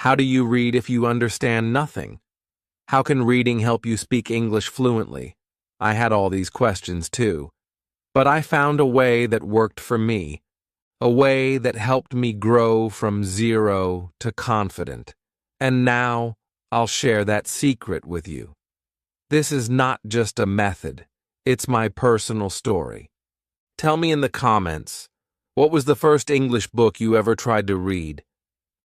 How do you read if you understand nothing? How can reading help you speak English fluently? I had all these questions too. But I found a way that worked for me, a way that helped me grow from zero to confident. And now I'll share that secret with you. This is not just a method, it's my personal story. Tell me in the comments, what was the first English book you ever tried to read?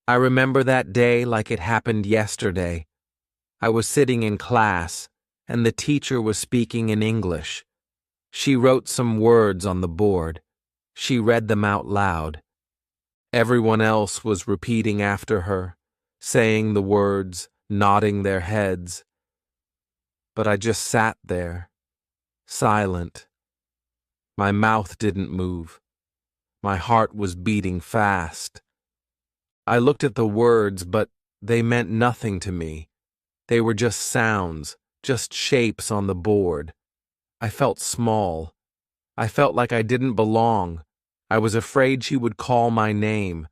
I remember that day like it happened yesterday. I was sitting in class, and the teacher was speaking in English. She wrote some words on the board. She read them out loud. Everyone else was repeating after her, saying the words, nodding their heads. But I just sat there, silent. My mouth didn't move. My heart was beating fast. I looked at the words, but they meant nothing to me. They were just sounds, just shapes on the board. I felt small. I felt like I didn't belong. I was afraid she would call my name.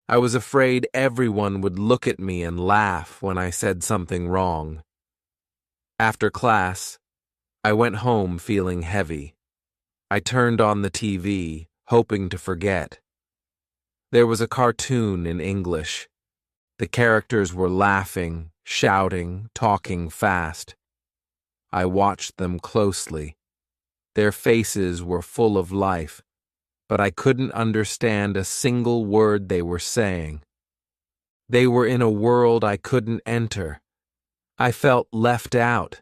I was afraid everyone would look at me and laugh when I said something wrong. After class, I went home feeling heavy. I turned on the TV, hoping to forget. There was a cartoon in English. The characters were laughing, shouting, talking fast. I watched them closely. Their faces were full of life, but I couldn't understand a single word they were saying. They were in a world I couldn't enter. I felt left out.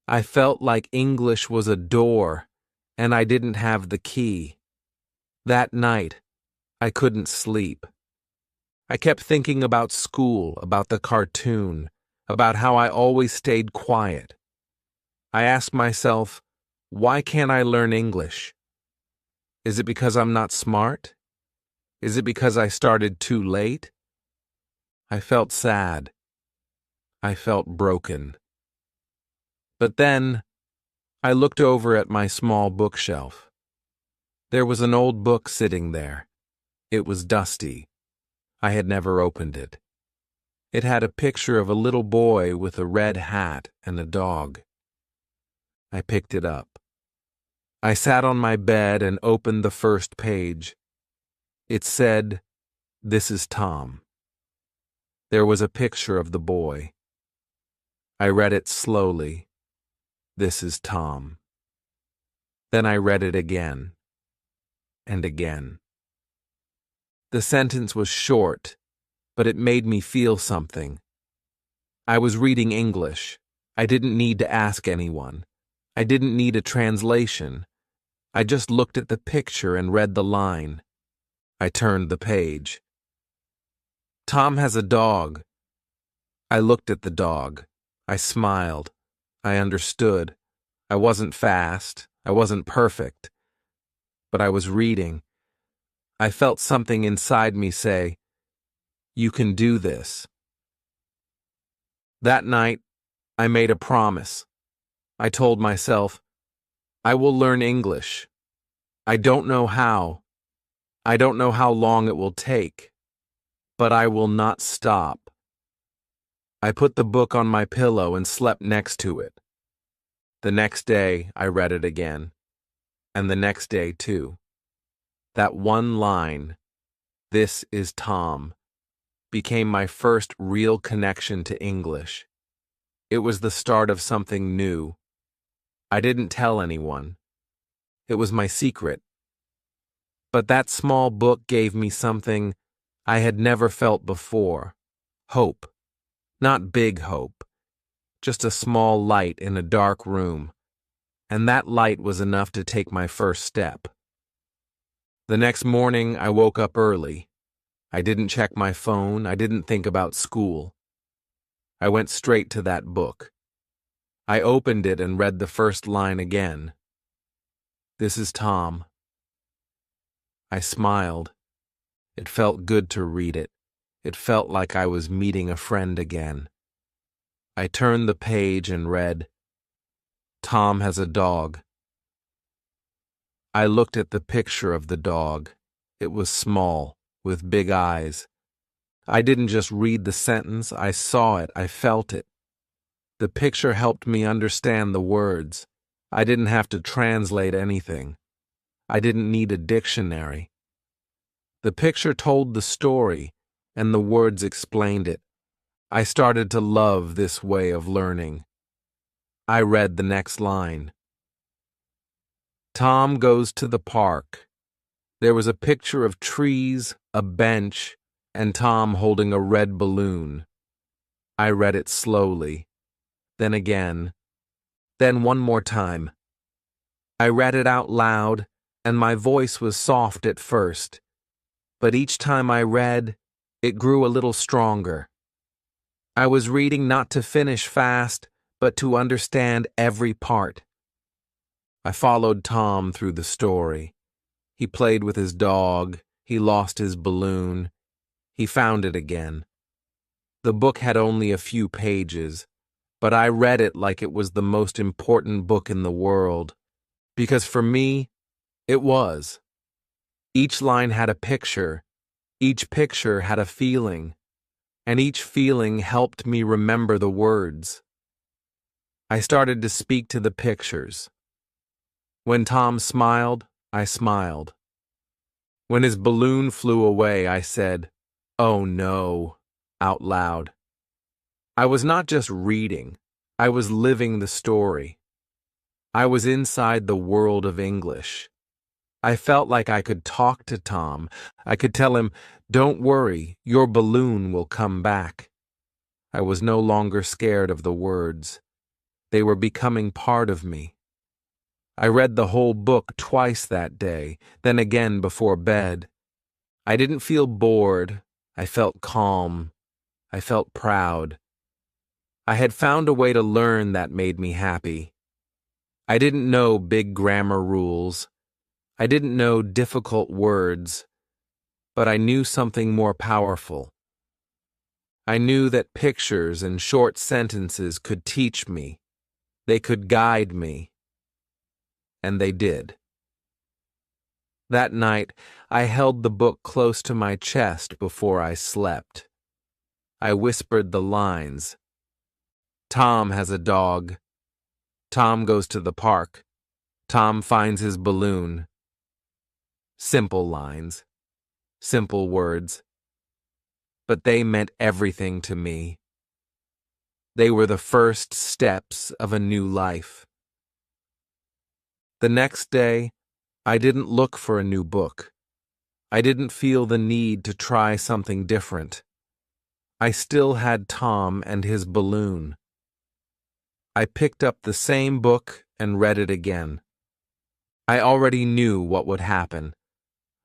I felt like English was a door, and I didn't have the key. That night, I couldn't sleep. I kept thinking about school, about the cartoon, about how I always stayed quiet. I asked myself, why can't I learn English? Is it because I'm not smart? Is it because I started too late? I felt sad. I felt broken. But then, I looked over at my small bookshelf. There was an old book sitting there. It was dusty. I had never opened it. It had a picture of a little boy with a red hat and a dog. I picked it up. I sat on my bed and opened the first page. It said, "This is Tom." There was a picture of the boy. I read it slowly. "This is Tom." Then I read it again and again. The sentence was short, but it made me feel something. I was reading English. I didn't need to ask anyone. I didn't need a translation. I just looked at the picture and read the line. I turned the page. Tom has a dog. I looked at the dog. I smiled. I understood. I wasn't fast. I wasn't perfect. But I was reading. I felt something inside me say, "You can do this." That night, I made a promise. I told myself, I will learn English. I don't know how. I don't know how long it will take. But I will not stop. I put the book on my pillow and slept next to it. The next day, I read it again. And the next day, too. That one line, "This is Tom," became my first real connection to English. It was the start of something new. I didn't tell anyone. It was my secret. But that small book gave me something I had never felt before. Hope. Not big hope. Just a small light in a dark room. And that light was enough to take my first step. The next morning, I woke up early. I didn't check my phone. I didn't think about school. I went straight to that book. I opened it and read the first line again. "This is Tom." I smiled. It felt good to read it. It felt like I was meeting a friend again. I turned the page and read, "Tom has a dog." I looked at the picture of the dog. It was small, with big eyes. I didn't just read the sentence, I saw it, I felt it. The picture helped me understand the words. I didn't have to translate anything. I didn't need a dictionary. The picture told the story, and the words explained it. I started to love this way of learning. I read the next line. Tom goes to the park. There was a picture of trees, a bench, and Tom holding a red balloon. I read it slowly, then again, then one more time. I read it out loud, and my voice was soft at first, but each time I read, it grew a little stronger. I was reading not to finish fast, but to understand every part. I followed Tom through the story. He played with his dog, he lost his balloon, he found it again. The book had only a few pages, but I read it like it was the most important book in the world, because for me, it was. Each line had a picture, each picture had a feeling, and each feeling helped me remember the words. I started to speak to the pictures. When Tom smiled, I smiled. When his balloon flew away, I said, "Oh no," out loud. I was not just reading, I was living the story. I was inside the world of English. I felt like I could talk to Tom. I could tell him, "Don't worry, your balloon will come back." I was no longer scared of the words. They were becoming part of me. I read the whole book twice that day, then again before bed. I didn't feel bored. I felt calm. I felt proud. I had found a way to learn that made me happy. I didn't know big grammar rules. I didn't know difficult words, but I knew something more powerful. I knew that pictures and short sentences could teach me. They could guide me. And they did. That night, I held the book close to my chest before I slept. I whispered the lines. Tom has a dog. Tom goes to the park. Tom finds his balloon. Simple lines. Simple words. But they meant everything to me. They were the first steps of a new life. The next day, I didn't look for a new book. I didn't feel the need to try something different. I still had Tom and his balloon. I picked up the same book and read it again. I already knew what would happen.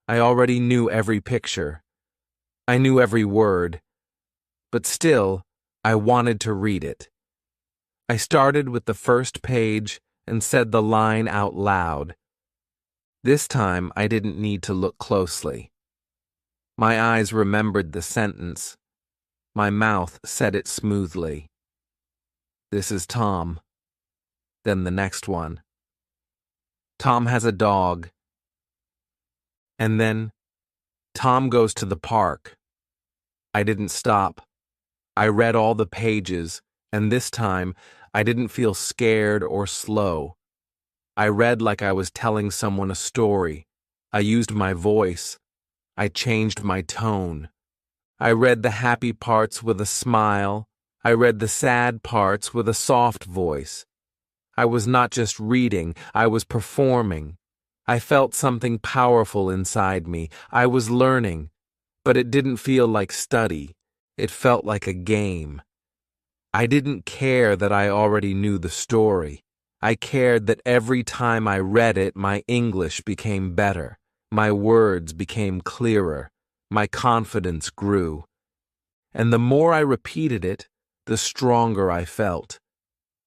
I already knew every picture. I knew every word. But still, I wanted to read it. I started with the first page and said the line out loud. This time, I didn't need to look closely. My eyes remembered the sentence. My mouth said it smoothly. This is Tom. Then the next one. Tom has a dog. And then, Tom goes to the park. I didn't stop. I read all the pages, and this time, I didn't feel scared or slow. I read like I was telling someone a story. I used my voice. I changed my tone. I read the happy parts with a smile. I read the sad parts with a soft voice. I was not just reading, I was performing. I felt something powerful inside me. I was learning, but it didn't feel like study. It felt like a game. I didn't care that I already knew the story. I cared that every time I read it, my English became better. My words became clearer. My confidence grew. And the more I repeated it, the stronger I felt.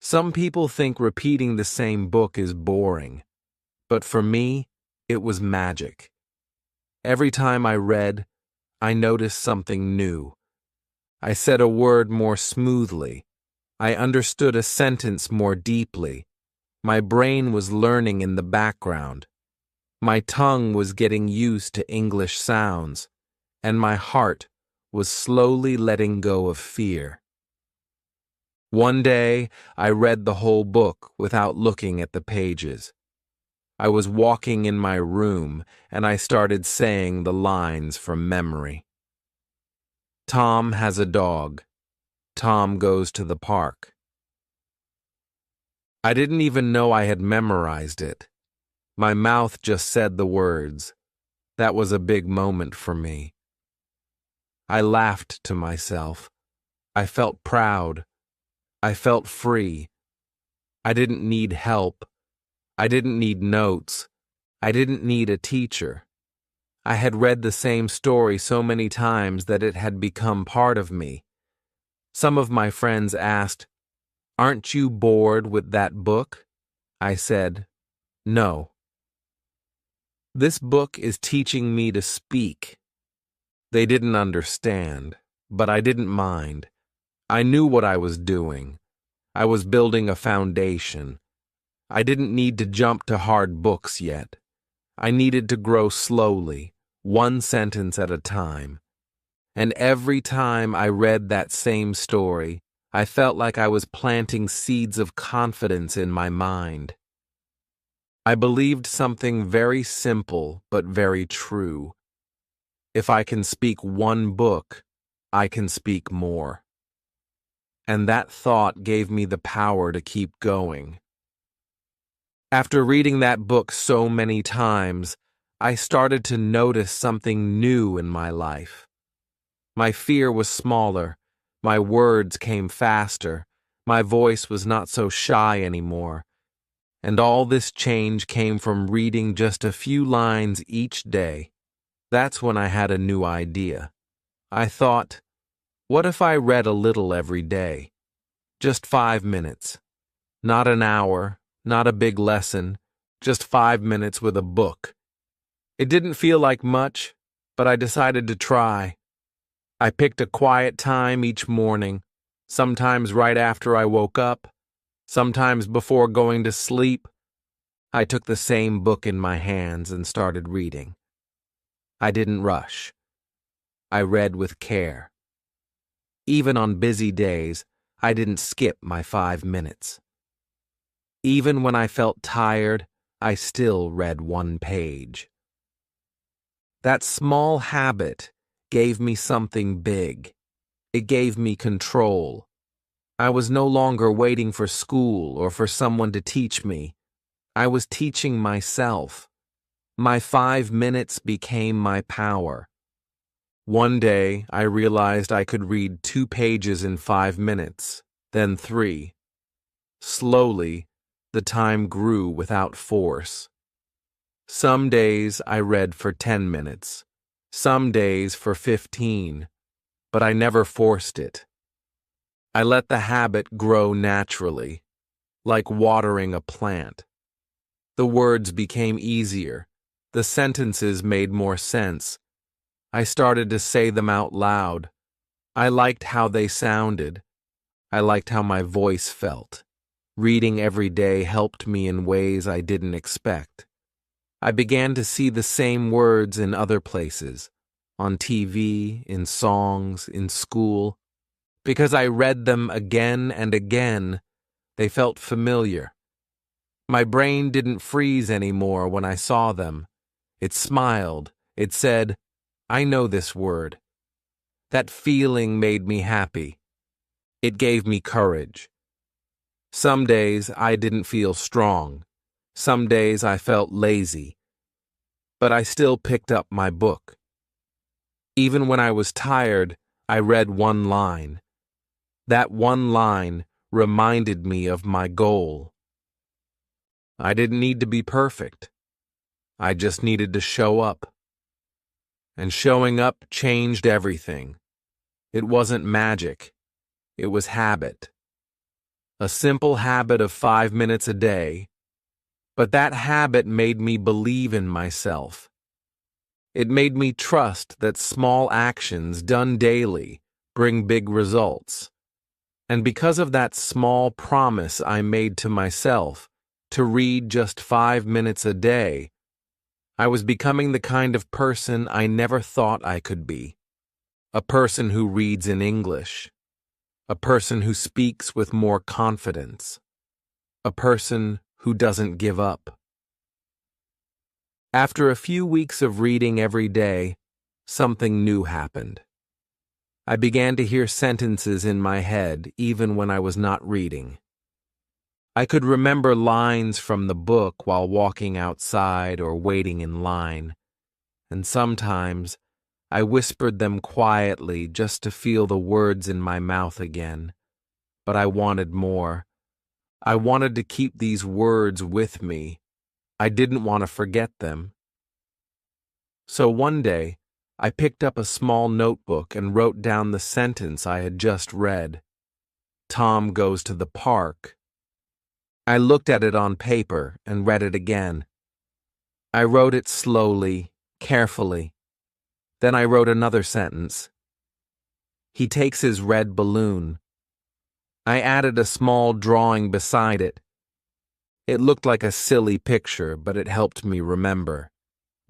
Some people think repeating the same book is boring. But for me, it was magic. Every time I read, I noticed something new. I said a word more smoothly. I understood a sentence more deeply. My brain was learning in the background. My tongue was getting used to English sounds, and my heart was slowly letting go of fear. One day, I read the whole book without looking at the pages. I was walking in my room, and I started saying the lines from memory. Tom has a dog. Tom goes to the park. I didn't even know I had memorized it. My mouth just said the words. That was a big moment for me. I laughed to myself. I felt proud. I felt free. I didn't need help. I didn't need notes. I didn't need a teacher. I had read the same story so many times that it had become part of me. Some of my friends asked, "Aren't you bored with that book?" I said, "No. This book is teaching me to speak." They didn't understand, but I didn't mind. I knew what I was doing. I was building a foundation. I didn't need to jump to hard books yet. I needed to grow slowly, one sentence at a time. And every time I read that same story, I felt like I was planting seeds of confidence in my mind. I believed something very simple but very true. If I can speak one book, I can speak more. And that thought gave me the power to keep going. After reading that book so many times, I started to notice something new in my life. My fear was smaller, my words came faster, my voice was not so shy anymore. And all this change came from reading just a few lines each day. That's when I had a new idea. I thought, what if I read a little every day? Just 5 minutes. Not an hour, not a big lesson, just 5 minutes with a book. It didn't feel like much, but I decided to try. I picked a quiet time each morning, sometimes right after I woke up, sometimes before going to sleep. I took the same book in my hands and started reading. I didn't rush. I read with care. Even on busy days, I didn't skip my 5 minutes. Even when I felt tired, I still read one page. That small habit gave me something big. It gave me control. I was no longer waiting for school or for someone to teach me. I was teaching myself. My 5 minutes became my power. One day, I realized I could read 2 pages in 5 minutes, then 3. Slowly, the time grew without force. Some days I read for 10 minutes, some days for 15, but I never forced it. I let the habit grow naturally, like watering a plant. The words became easier. The sentences made more sense. I started to say them out loud. I liked how they sounded. I liked how my voice felt. Reading every day helped me in ways I didn't expect. I began to see the same words in other places, on TV, in songs, in school. Because I read them again and again, they felt familiar. My brain didn't freeze anymore when I saw them. It smiled. It said, "I know this word." That feeling made me happy. It gave me courage. Some days I didn't feel strong. Some days I felt lazy. But I still picked up my book. Even when I was tired, I read one line. That one line reminded me of my goal. I didn't need to be perfect. I just needed to show up. And showing up changed everything. It wasn't magic. It was habit. A simple habit of 5 minutes a day. But that habit made me believe in myself. It made me trust that small actions done daily bring big results. And because of that small promise I made to myself to read just 5 minutes a day, I was becoming the kind of person I never thought I could be. a person who reads in English, a person who speaks with more confidence, a person who doesn't give up. After a few weeks of reading every day, something new happened. I began to hear sentences in my head even when I was not reading. I could remember lines from the book while walking outside or waiting in line, and sometimes I whispered them quietly just to feel the words in my mouth again. But I wanted more. I wanted to keep these words with me. I didn't want to forget them. So one day, I picked up a small notebook and wrote down the sentence I had just read. Tom goes to the park. I looked at it on paper and read it again. I wrote it slowly, carefully. Then I wrote another sentence. He takes his red balloon. I added a small drawing beside it. It looked like a silly picture, but it helped me remember.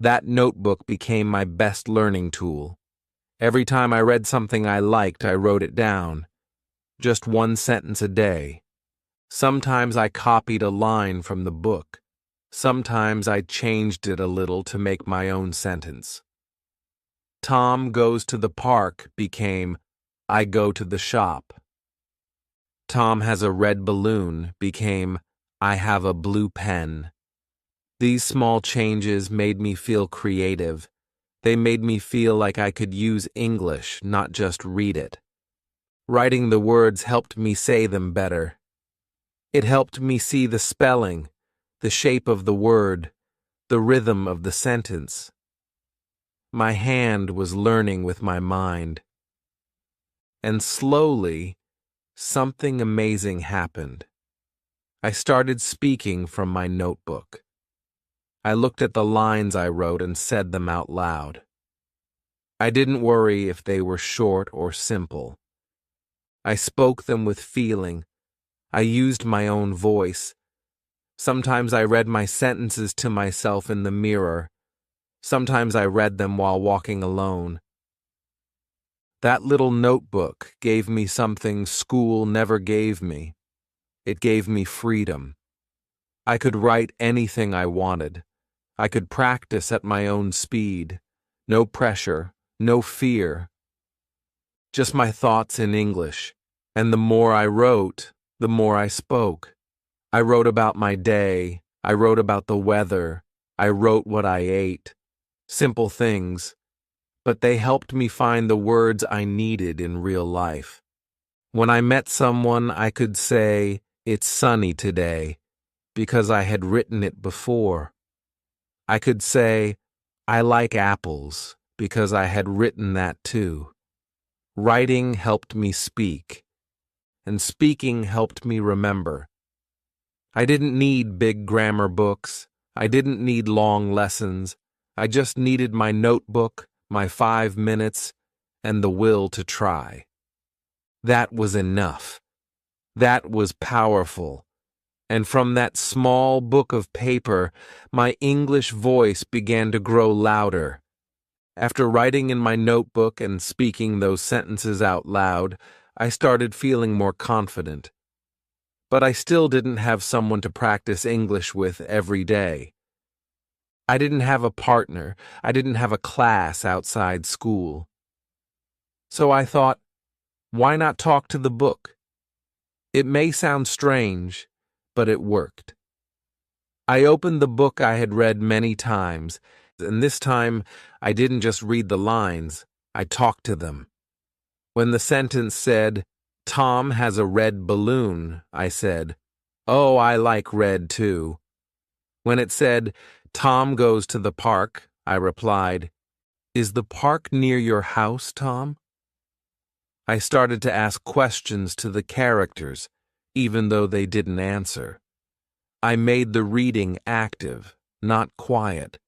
That notebook became my best learning tool. Every time I read something I liked, I wrote it down. Just one sentence a day. Sometimes I copied a line from the book. Sometimes I changed it a little to make my own sentence. Tom goes to the park became I go to the shop. Tom has a red balloon became I have a blue pen. These small changes made me feel creative. They made me feel like I could use English, not just read it. Writing the words helped me say them better. It helped me see the spelling, the shape of the word, the rhythm of the sentence. My hand was learning with my mind. And slowly, something amazing happened. I started speaking from my notebook. I looked at the lines I wrote and said them out loud. I didn't worry if they were short or simple. I spoke them with feeling. I used my own voice. Sometimes I read my sentences to myself in the mirror. Sometimes I read them while walking alone. That little notebook gave me something school never gave me. It gave me freedom. I could write anything I wanted. I could practice at my own speed. No pressure, no fear. Just my thoughts in English. And the more I wrote, the more I spoke. I wrote about my day. I wrote about the weather. I wrote what I ate. Simple things. But they helped me find the words I needed in real life. When I met someone, I could say, "It's sunny today," because I had written it before. I could say, "I like apples," because I had written that too. Writing helped me speak, and speaking helped me remember. I didn't need big grammar books. I didn't need long lessons. I just needed my notebook, my 5 minutes, and the will to try. That was enough. That was powerful. And from that small book of paper, my English voice began to grow louder. After writing in my notebook and speaking those sentences out loud, I started feeling more confident. But I still didn't have someone to practice English with every day. I didn't have a partner. I didn't have a class outside school. So I thought, why not talk to the book? It may sound strange, but it worked. I opened the book I had read many times, and this time I didn't just read the lines, I talked to them. When the sentence said, "Tom has a red balloon," I said, "Oh, I like red too." When it said, "Tom goes to the park," I replied, "Is the park near your house, Tom?" I started to ask questions to the characters, even though they didn't answer. I made the reading active, not quiet.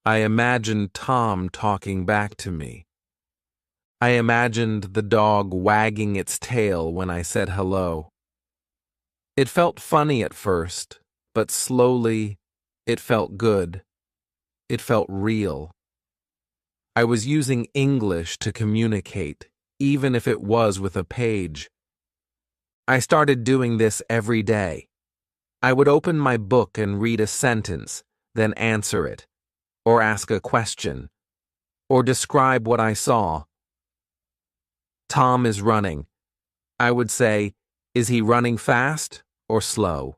I imagined Tom talking back to me. I imagined the dog wagging its tail when I said hello. It felt funny at first, but slowly, it felt good. It felt real. I was using English to communicate, even if it was with a page. I started doing this every day. I would open my book and read a sentence, then answer it, or ask a question, or describe what I saw. Tom is running. I would say, is he running fast or slow?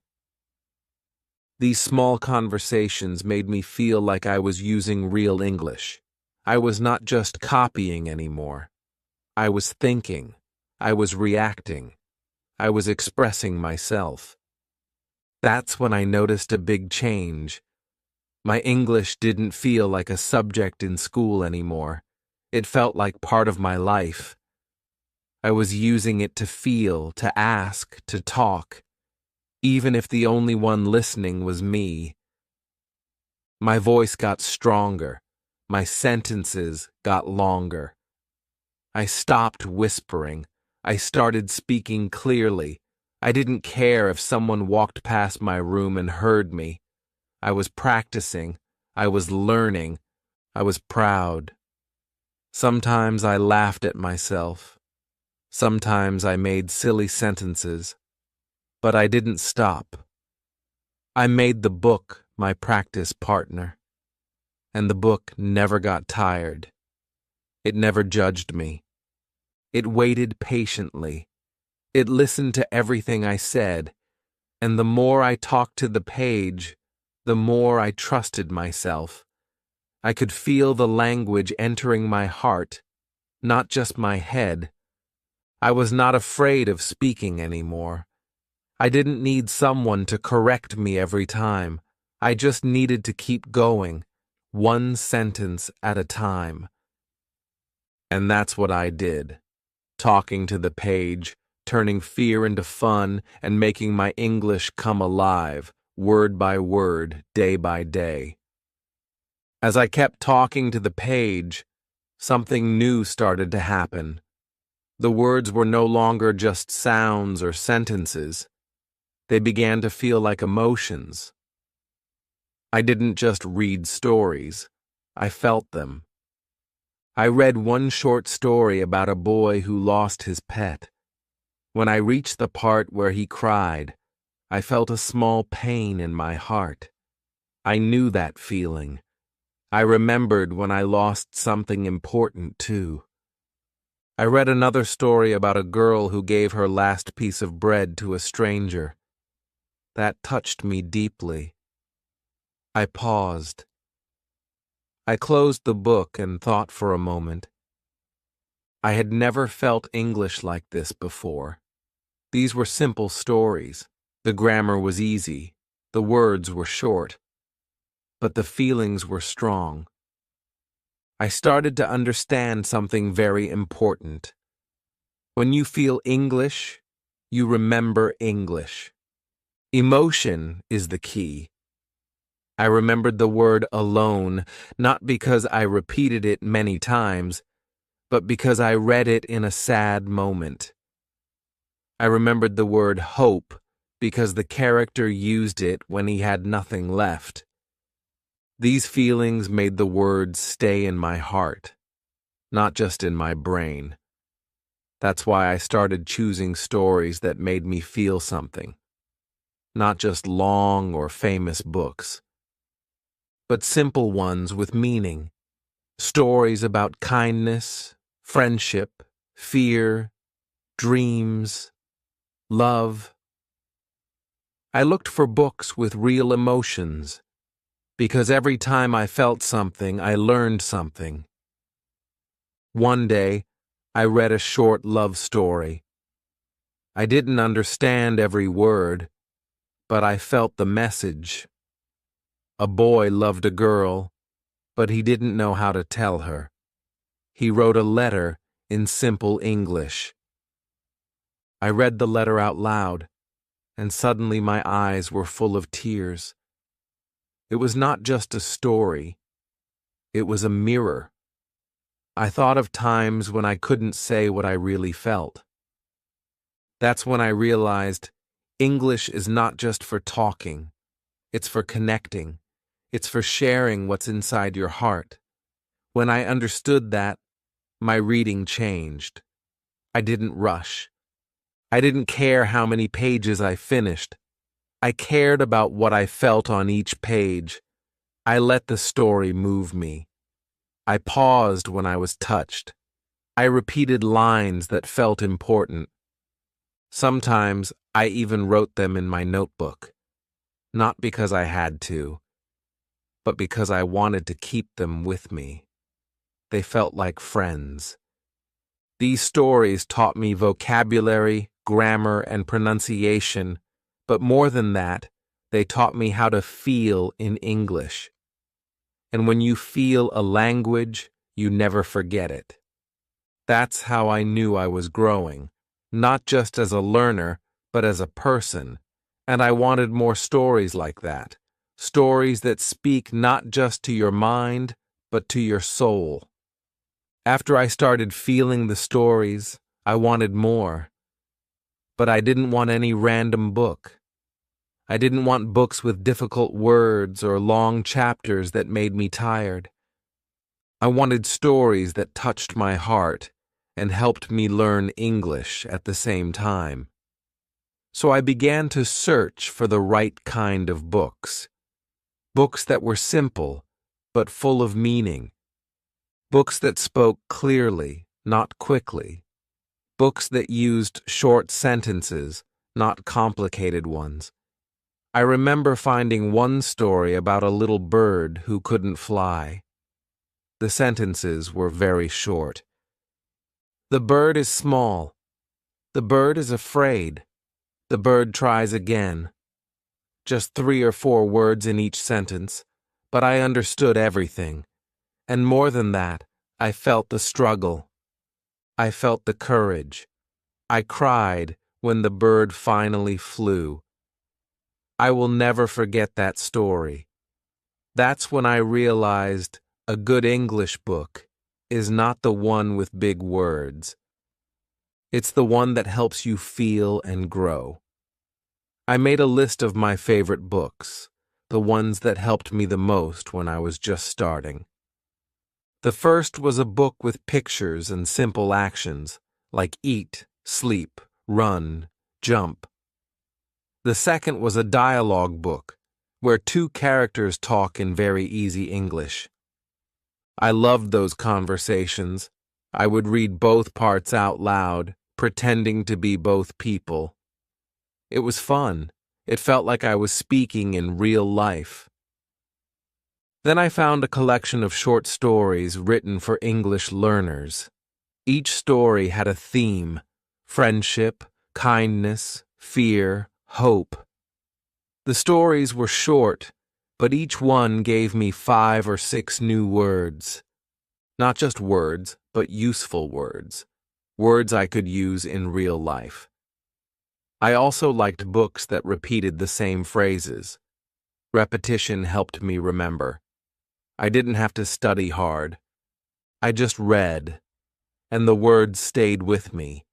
These small conversations made me feel like I was using real English. I was not just copying anymore. I was thinking. I was reacting. I was expressing myself. That's when I noticed a big change. My English didn't feel like a subject in school anymore. It felt like part of my life. I was using it to feel, to ask, to talk, even if the only one listening was me. My voice got stronger. My sentences got longer. I stopped whispering. I started speaking clearly. I didn't care if someone walked past my room and heard me. I was practicing. I was learning. I was proud. Sometimes I laughed at myself. Sometimes I made silly sentences. But I didn't stop. I made the book my practice partner. And the book never got tired. It never judged me. It waited patiently. It listened to everything I said. And the more I talked to the page, the more I trusted myself. I could feel the language entering my heart, not just my head. I was not afraid of speaking anymore. I didn't need someone to correct me every time. I just needed to keep going, one sentence at a time. And that's what I did, talking to the page, turning fear into fun, and making my English come alive, word by word, day by day. As I kept talking to the page, something new started to happen. The words were no longer just sounds or sentences. They began to feel like emotions. I didn't just read stories. I felt them. I read one short story about a boy who lost his pet. When I reached the part where he cried, I felt a small pain in my heart. I knew that feeling. I remembered when I lost something important, too. I read another story about a girl who gave her last piece of bread to a stranger. That touched me deeply. I paused. I closed the book and thought for a moment. I had never felt English like this before. These were simple stories. The grammar was easy. The words were short. But the feelings were strong. I started to understand something very important. When you feel English, you remember English. Emotion is the key. I remembered the word alone, not because I repeated it many times, but because I read it in a sad moment. I remembered the word hope because the character used it when he had nothing left. These feelings made the words stay in my heart, not just in my brain. That's why I started choosing stories that made me feel something, not just long or famous books, but simple ones with meaning. Stories about kindness, friendship, fear, dreams, love. I looked for books with real emotions, because every time I felt something, I learned something. One day, I read a short love story. I didn't understand every word, but I felt the message. A boy loved a girl, but he didn't know how to tell her. He wrote a letter in simple English. I read the letter out loud, and suddenly my eyes were full of tears. It was not just a story. It was a mirror. I thought of times when I couldn't say what I really felt. That's when I realized English is not just for talking. It's for connecting. It's for sharing what's inside your heart. When I understood that, my reading changed. I didn't rush. I didn't care how many pages I finished. I cared about what I felt on each page. I let the story move me. I paused when I was touched. I repeated lines that felt important. Sometimes I even wrote them in my notebook, not because I had to, but because I wanted to keep them with me. They felt like friends. These stories taught me vocabulary, grammar, and pronunciation, but more than that, they taught me how to feel in English. And when you feel a language, you never forget it. That's how I knew I was growing, not just as a learner, but as a person. And I wanted more stories like that, stories that speak not just to your mind, but to your soul. After I started feeling the stories, I wanted more. But I didn't want any random book. I didn't want books with difficult words or long chapters that made me tired. I wanted stories that touched my heart and helped me learn English at the same time. So I began to search for the right kind of books. Books that were simple, but full of meaning. Books that spoke clearly, not quickly. Books that used short sentences, not complicated ones. I remember finding one story about a little bird who couldn't fly. The sentences were very short. The bird is small. The bird is afraid. The bird tries again. Just 3 or 4 words in each sentence, but I understood everything. And more than that, I felt the struggle. I felt the courage. I cried when the bird finally flew. I will never forget that story. That's when I realized a good English book is not the one with big words. It's the one that helps you feel and grow. I made a list of my favorite books, the ones that helped me the most when I was just starting. The first was a book with pictures and simple actions, like eat, sleep, run, jump. The second was a dialogue book, where 2 characters talk in very easy English. I loved those conversations. I would read both parts out loud, pretending to be both people. It was fun. It felt like I was speaking in real life. Then I found a collection of short stories written for English learners. Each story had a theme: friendship, kindness, fear, hope. The stories were short, but each one gave me 5 or 6 new words. Not just words, but useful words. Words I could use in real life. I also liked books that repeated the same phrases. Repetition helped me remember. I didn't have to study hard. I just read, and the words stayed with me.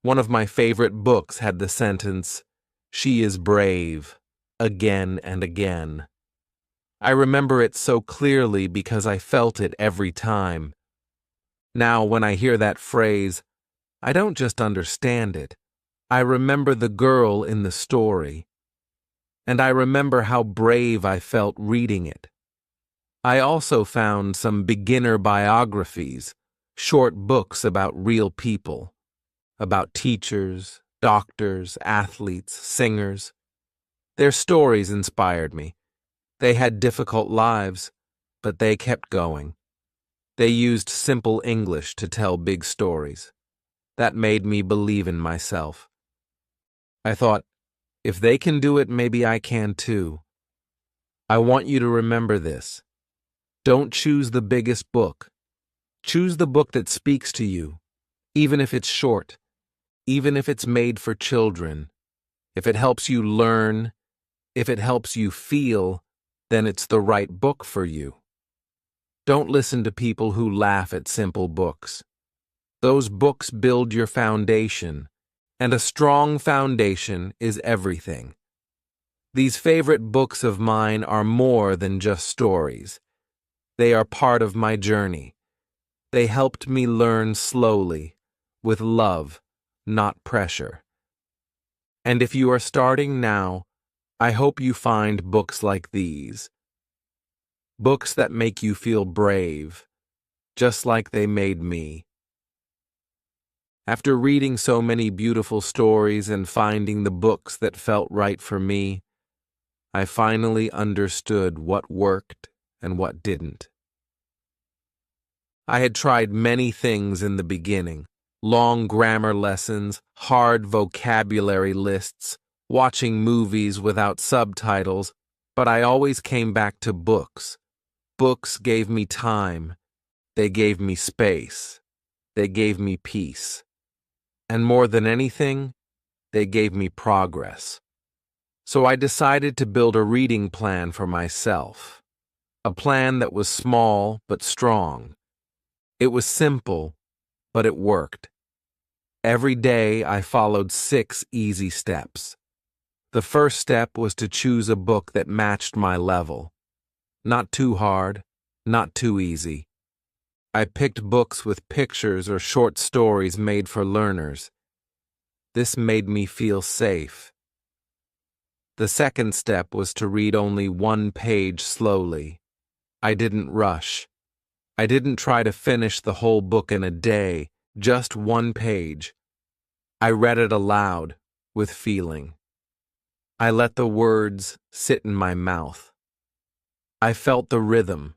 One of my favorite books had the sentence, "She is brave," again and again. I remember it so clearly because I felt it every time. Now, when I hear that phrase, I don't just understand it. I remember the girl in the story. And I remember how brave I felt reading it. I also found some beginner biographies, short books about real people, about teachers, doctors, athletes, singers. Their stories inspired me. They had difficult lives, but they kept going. They used simple English to tell big stories. That made me believe in myself. I thought, if they can do it, maybe I can too. I want you to remember this. Don't choose the biggest book. Choose the book that speaks to you, even if it's short, even if it's made for children. If it helps you learn, if it helps you feel, then it's the right book for you. Don't listen to people who laugh at simple books. Those books build your foundation, and a strong foundation is everything. These favorite books of mine are more than just stories. They are part of my journey. They helped me learn slowly, with love, not pressure. And if you are starting now, I hope you find books like these. Books that make you feel brave, just like they made me. After reading so many beautiful stories and finding the books that felt right for me, I finally understood what worked and what didn't. I had tried many things in the beginning: long grammar lessons, hard vocabulary lists, watching movies without subtitles, but I always came back to books. Books gave me time. They gave me space. They gave me peace. And more than anything, they gave me progress. So I decided to build a reading plan for myself. A plan that was small but strong. It was simple, but it worked. Every day I followed 6 easy steps. The first step was to choose a book that matched my level. Not too hard, not too easy. I picked books with pictures or short stories made for learners. This made me feel safe. The second step was to read only 1 page slowly. I didn't rush. I didn't try to finish the whole book in a day, just 1 page. I read it aloud, with feeling. I let the words sit in my mouth. I felt the rhythm.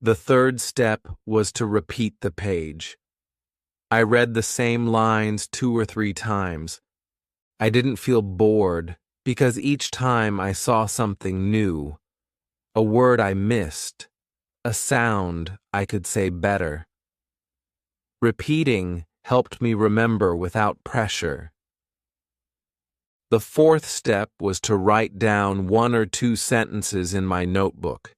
The third step was to repeat the page. I read the same lines 2 or 3 times. I didn't feel bored because each time I saw something new, a word I missed, a sound I could say better. Repeating helped me remember without pressure. The fourth step was to write down 1 or 2 sentences in my notebook,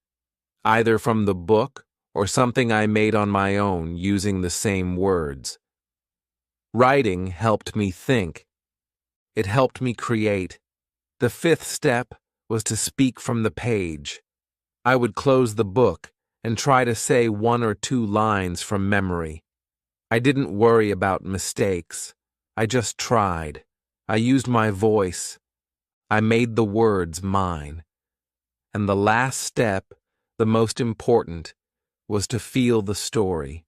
either from the book or something I made on my own using the same words. Writing helped me think. It helped me create. The 5th step was to speak from the page. I would close the book and try to say 1 or 2 lines from memory. I didn't worry about mistakes. I just tried. I used my voice. I made the words mine. And the last step, the most important, was to feel the story.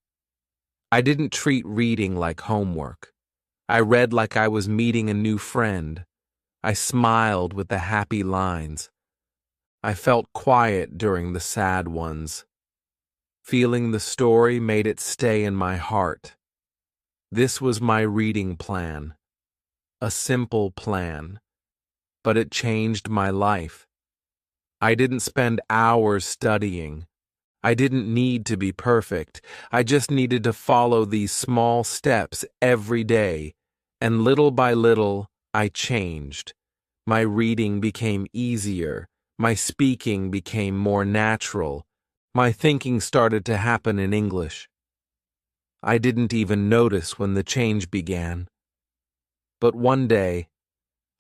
I didn't treat reading like homework. I read like I was meeting a new friend. I smiled with the happy lines. I felt quiet during the sad ones. Feeling the story made it stay in my heart. This was my reading plan. A simple plan, but it changed my life. I didn't spend hours studying. I didn't need to be perfect. I just needed to follow these small steps every day, and little by little, I changed. My reading became easier. My speaking became more natural. My thinking started to happen in English. I didn't even notice when the change began. But one day,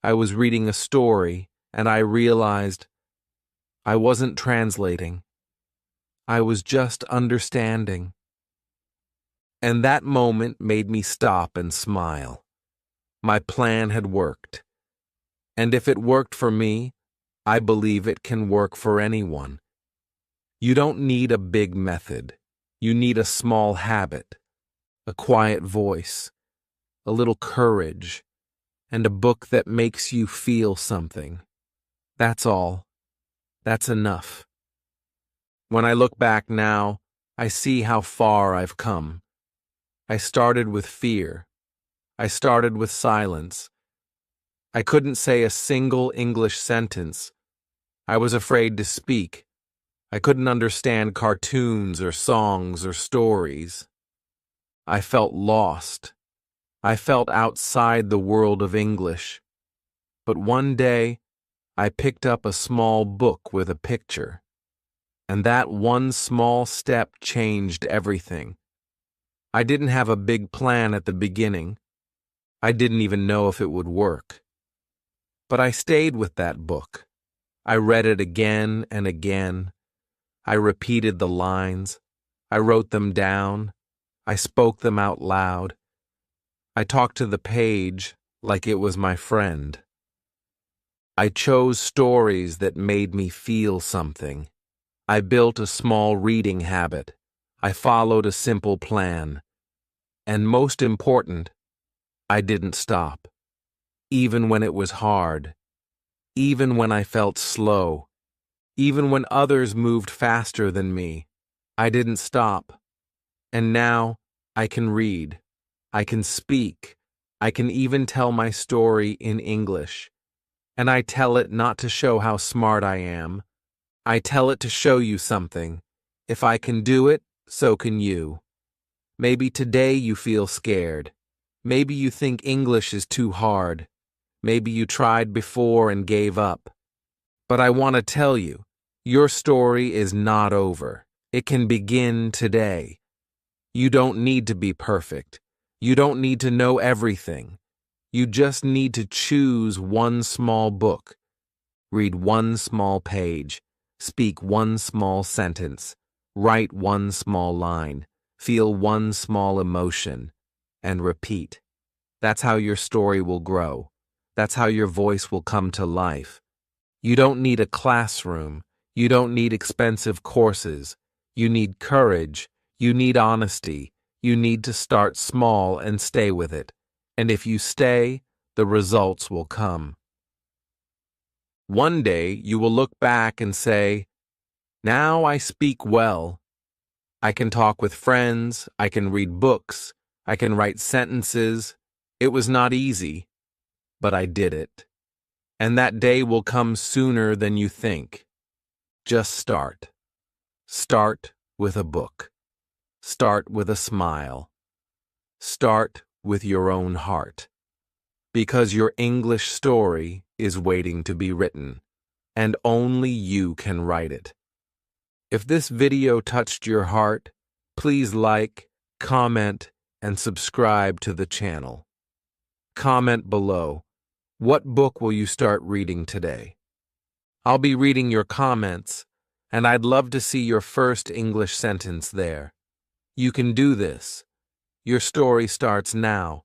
I was reading a story and I realized I wasn't translating. I was just understanding. And that moment made me stop and smile. My plan had worked. And if it worked for me, I believe it can work for anyone. You don't need a big method. You need a small habit, a quiet voice, a little courage, and a book that makes you feel something. That's all. That's enough. When I look back now, I see how far I've come. I started with fear. I started with silence. I couldn't say a single English sentence. I was afraid to speak. I couldn't understand cartoons or songs or stories. I felt lost. I felt outside the world of English. But one day, I picked up a small book with a picture. And that one small step changed everything. I didn't have a big plan at the beginning. I didn't even know if it would work. But I stayed with that book. I read it again and again. I repeated the lines. I wrote them down. I spoke them out loud. I talked to the page like it was my friend. I chose stories that made me feel something. I built a small reading habit. I followed a simple plan. And most important, I didn't stop. Even when it was hard. Even when I felt slow. Even when others moved faster than me. I didn't stop. And now I can read. I can speak. I can even tell my story in English. And I tell it not to show how smart I am. I tell it to show you something. If I can do it, so can you. Maybe today you feel scared. Maybe you think English is too hard. Maybe you tried before and gave up. But I want to tell you, your story is not over. It can begin today. You don't need to be perfect. You don't need to know everything. You just need to choose one small book, read one small page, speak one small sentence, write one small line, feel one small emotion, and repeat. That's how your story will grow. That's how your voice will come to life. You don't need a classroom. You don't need expensive courses. You need courage. You need honesty. You need to start small and stay with it. And if you stay, the results will come. One day you will look back and say, "Now I speak well. I can talk with friends. I can read books. I can write sentences. It was not easy, but I did it." And that day will come sooner than you think. Just start. Start with a book. Start with a smile. Start with your own heart. Because your English story is waiting to be written, and only you can write it. If this video touched your heart, please like, comment, and subscribe to the channel. Comment below. What book will you start reading today? I'll be reading your comments, and I'd love to see your first English sentence there. You can do this. Your story starts now.